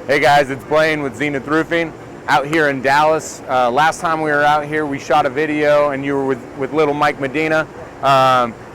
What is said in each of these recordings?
Hey guys, it's Blaine with Zenith Roofing out here in Dallas. Last time we were out here, we shot a video and you were with little Mike Medina.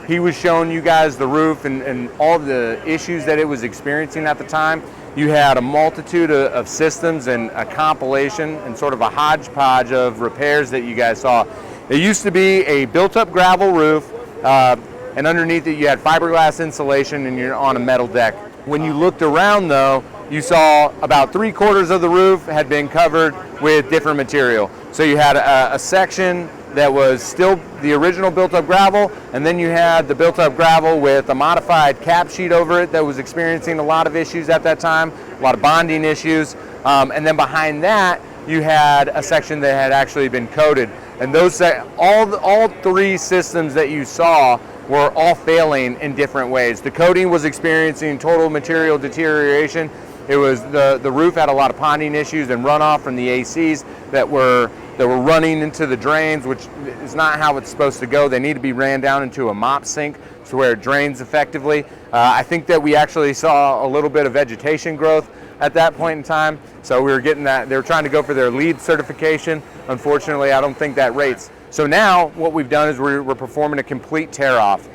He was showing you guys the roof and all the issues that it was experiencing at the time. You had a multitude of systems and a compilation and sort of a hodgepodge of repairs that you guys saw. It used to be a built-up gravel roof, and underneath it you had fiberglass insulation and you're on a metal deck. When you looked around though, you saw about 3/4 of the roof had been covered with different material. So you had a section that was still the original built-up gravel, and then you had the built-up gravel with a modified cap sheet over it that was experiencing a lot of issues at that time, a lot of bonding issues. And then behind that, you had a section that had actually been coated. And those all three systems that you saw were all failing in different ways. The coating was experiencing total material deterioration. It was the roof had a lot of ponding issues and runoff from the ACs that were running into the drains, which is not how it's supposed to go. They need to be ran down into a mop sink to where it drains effectively. I think that we actually saw a little bit of vegetation growth at that point in time. So we were getting that. They were trying to go for their LEED certification. Unfortunately, I don't think that rates. So now what we've done is we're performing a complete tear off.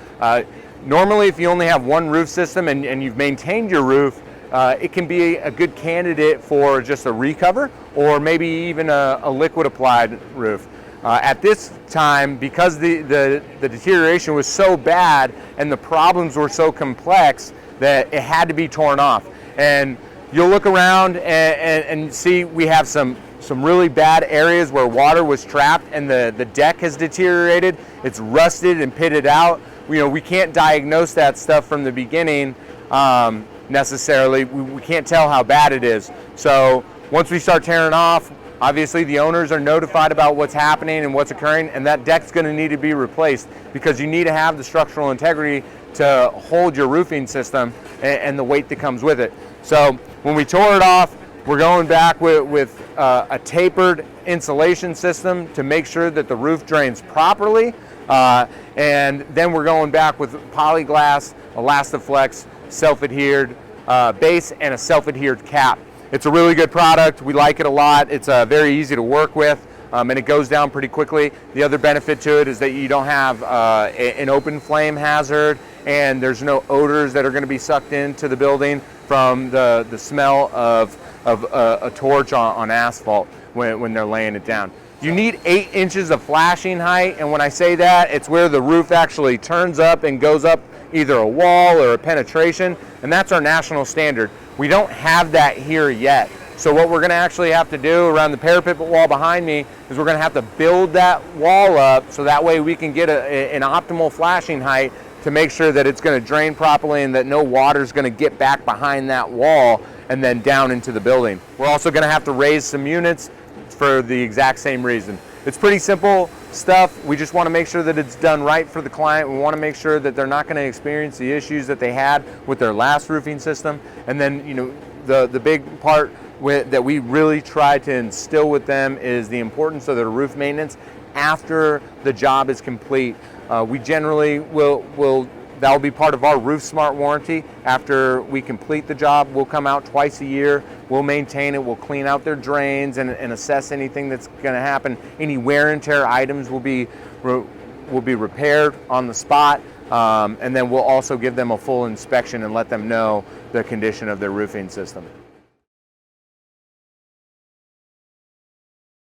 Normally, if you only have one roof system and you've maintained your roof, it can be a good candidate for just a recover or maybe even a liquid applied roof. At this time, because the deterioration was so bad and the problems were so complex that it had to be torn off. And you'll look around and see we have some really bad areas where water was trapped and the deck has deteriorated. It's rusted and pitted out. We can't diagnose that stuff from the beginning necessarily. We can't tell how bad it is. So once we start tearing off, obviously the owners are notified about what's happening and what's occurring, and that deck's going to need to be replaced because you need to have the structural integrity to hold your roofing system and the weight that comes with it. So when we tore it off, we're going back with a tapered insulation system to make sure that the roof drains properly, and then we're going back with Polyglass, Elastiflex, self-adhered base, and a self-adhered cap. It's a really good product. We like it a lot. It's very easy to work with, and it goes down pretty quickly. The other benefit to it is that you don't have an open flame hazard, and there's no odors that are going to be sucked into the building from the smell of a torch on asphalt when they're laying it down. You need 8 inches of flashing height, and when I say that, it's where the roof actually turns up and goes up either a wall or a penetration, and that's our national standard. We don't have that here yet. So what we're gonna actually have to do around the parapet wall behind me is we're gonna have to build that wall up so that way we can get an optimal flashing height to make sure that it's gonna drain properly and that no water's gonna get back behind that wall and then down into the building. We're also gonna have to raise some units for the exact same reason. It's pretty simple stuff. We just want to make sure that it's done right for the client. We want to make sure that they're not going to experience the issues that they had with their last roofing system. And then, the big part that we really try to instill with them is the importance of their roof maintenance after the job is complete. We generally that'll be part of our Roof Smart warranty. After we complete the job, we'll come out twice a year. We'll maintain it. We'll clean out their drains and assess anything that's going to happen. Any wear and tear items will be repaired on the spot, and then we'll also give them a full inspection and let them know the condition of their roofing system.